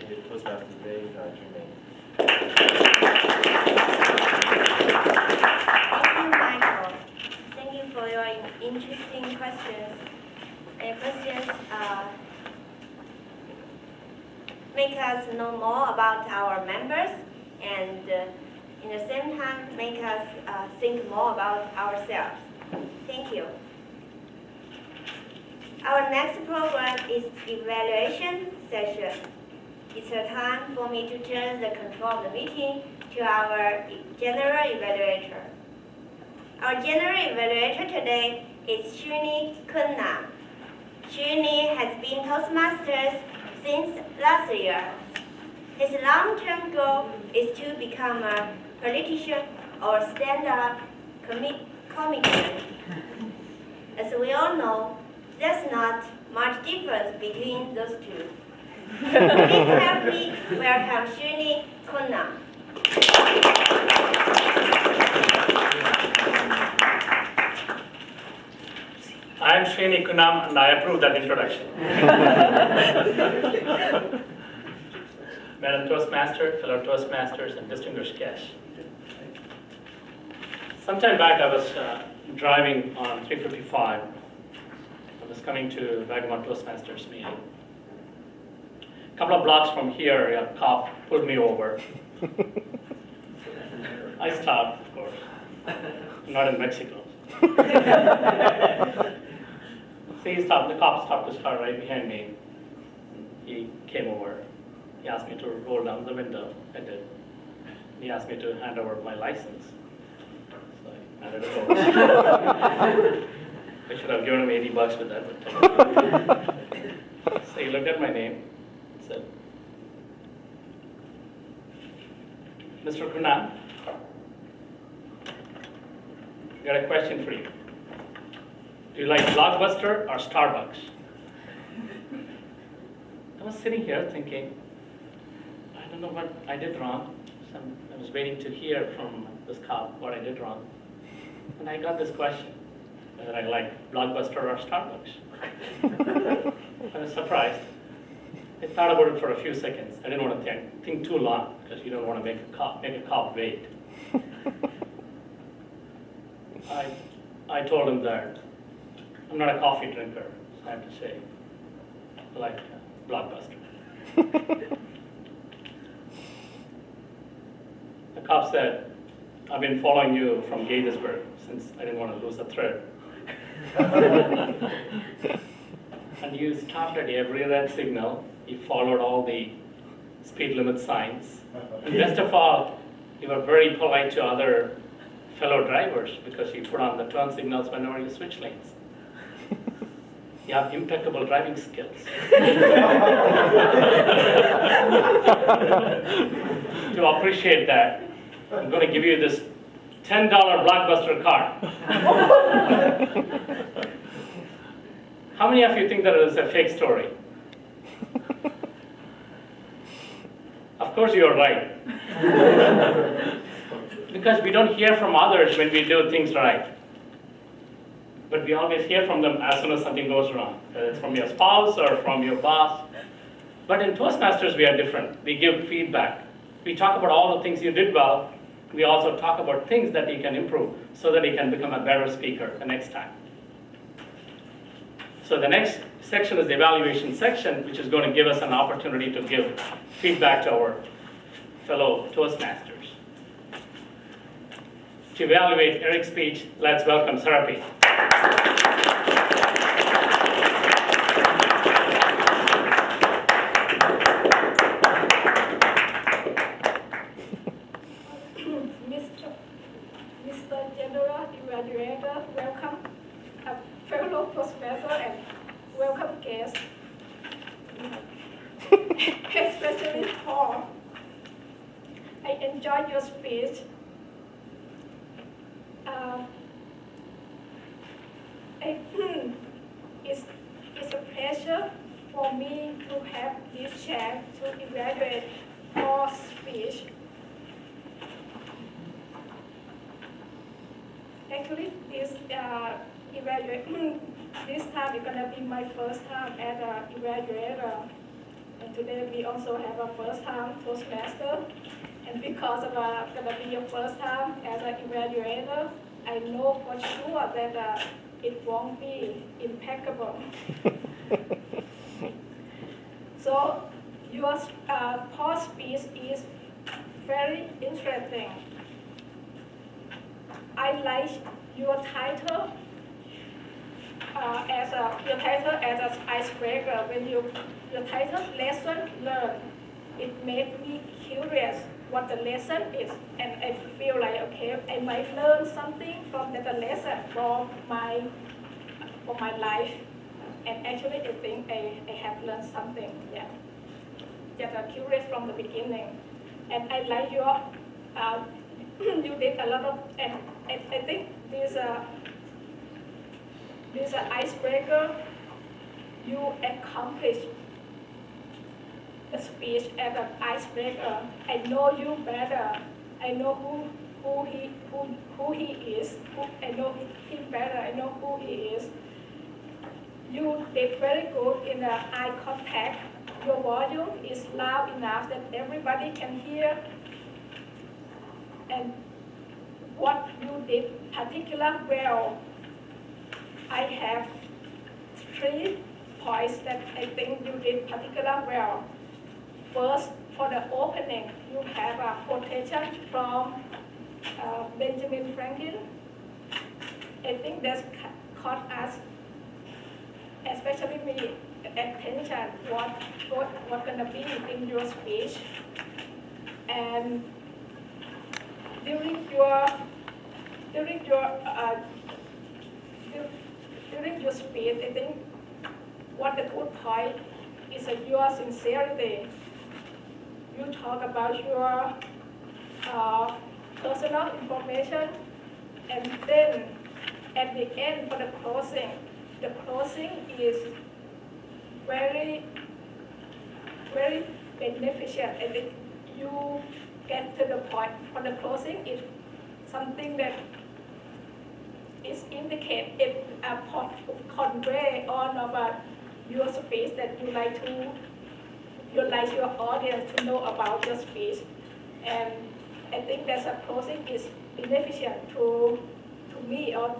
the Toastmasters today, Srini. Thank you, Michael. Thank you for your interesting questions. The questions make us know more about our members and in the same time make us think more about ourselves. Thank you. Our next program is evaluation session. It's a time for me to turn the control of the meeting to our general evaluator. Our general evaluator today is Srini. Srini has been Toastmasters since last year. His long-term goal is to become a politician or stand-up comedian. As we all know, there's not much difference between those two. Please help me welcome Srini. I'm Srini Kunam, and I approve that introduction. Madam Toastmaster, fellow Toastmasters, and distinguished guests. Sometime back, I was driving on 355. I was coming to Wagamon Toastmasters meeting. A couple of blocks from here, a cop pulled me over. I stopped, of course. I'm not in Mexico. So he stopped, the cop stopped his car right behind me. He came over. He asked me to roll down the window. I did. He asked me to hand over my license. So I handed it over. I should have given him $80 with that. So he looked at my name and said, Mr. Kunal, I got a question for you. Do you like Blockbuster or Starbucks? I was sitting here thinking, I don't know what I did wrong. So I was waiting to hear from this cop what I did wrong. And I got this question, whether I like Blockbuster or Starbucks. I was surprised. I thought about it for a few seconds. I didn't want to think too long because you don't want to make a cop wait. I told him that I'm not a coffee drinker, so I have to say I like Blockbuster. The cop said, I've been following you from Gettysburg since I didn't want to lose a thread. And you stopped at every red signal. You followed all the speed limit signs. And best of all, you were very polite to other fellow drivers because you put on the turn signals whenever you switch lanes. You have impeccable driving skills. To appreciate that, I'm going to give you this $10 Blockbuster card. How many of you think that it is a fake story? Of course you are right. Because we don't hear from others when we do things right. But we always hear from them as soon as something goes wrong, whether it's from your spouse or from your boss. But in Toastmasters, we are different. We give feedback. We talk about all the things you did well. We also talk about things that you can improve so that you can become a better speaker the next time. So the next section is the evaluation section, which is going to give us an opportunity to give feedback to our fellow Toastmasters. To evaluate Eric's speech, let's welcome Sarapee. Mr. General Evaluator, welcome, fellow Toastmaster, and welcome guests, especially Paul. I enjoyed your speech. It's a pleasure for me to have this chance to evaluate Paul's speech. Actually, this this time is gonna be my first time as an evaluator. And today we also have a first-time Toastmaster. And because of gonna be your first time as an evaluator, I know for sure that it won't be impeccable. So your post speech is very interesting. I like your title as an icebreaker. When your title lesson learned, it made me curious what the lesson is, and I feel like okay, I might learn something from that lesson for my life. And actually, I think I have learned something. Yeah, just curious from the beginning, and I like your you did a lot of, and I think this icebreaker you accomplished the speech as an icebreaker. I know you better. I know who he is. I know him better. I know who he is. You did very good in the eye contact. Your volume is loud enough that everybody can hear. And what you did particularly well, I have 3 points that I think you did particularly well. First, for the opening, you have a quotation from Benjamin Franklin. I think that's caught us, especially me, attention what gonna be in your speech. And during your speech, I think what the good point is your sincerity. You talk about your personal information, and then at the end for the closing is very, very beneficial. And if you get to the point for the closing, is something that is indicate it convey on about your speech that you like your audience to know about your speech. And I think that a closing is beneficial to me or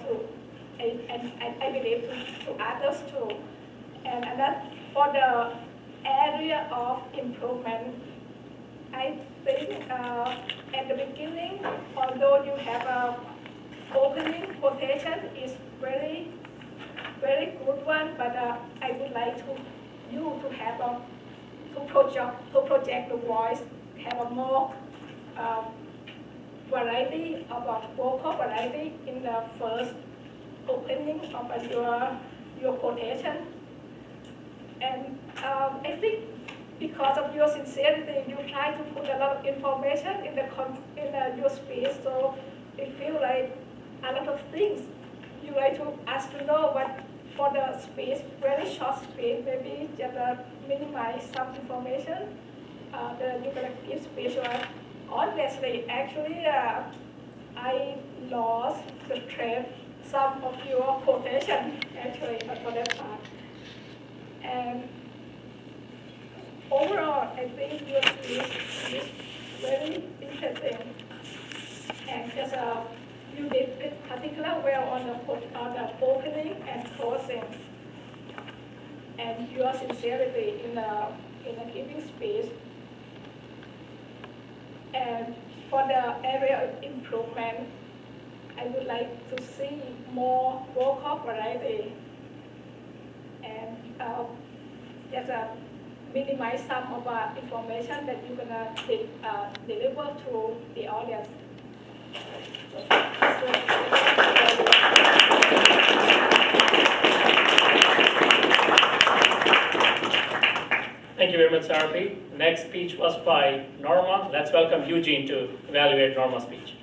and I believe to others too. And that for the area of improvement, I think at the beginning, although you have a opening quotation is very, very good one, but I would like you to have to project the voice, have a more variety of vocal variety in the first opening of your quotation. And I think because of your sincerity, you try to put a lot of information in your speech, so it feels like a lot of things you like to ask to know, but for the speech, very short speech, maybe just minimize some information. You're gonna give speech. Honestly, actually, I lost the thread some of your quotation actually for that part. And overall, I think your speech is very interesting, and just you did it particularly well on the opening and closing, and your sincerity in the giving speech. And for the area of improvement, I would like to see more vocal variety, and just minimize some of the information that you're gonna deliver to the audience. Thank you very much, Sarapee. Next speech was by Norma. Let's welcome Eugene to evaluate Norma's speech.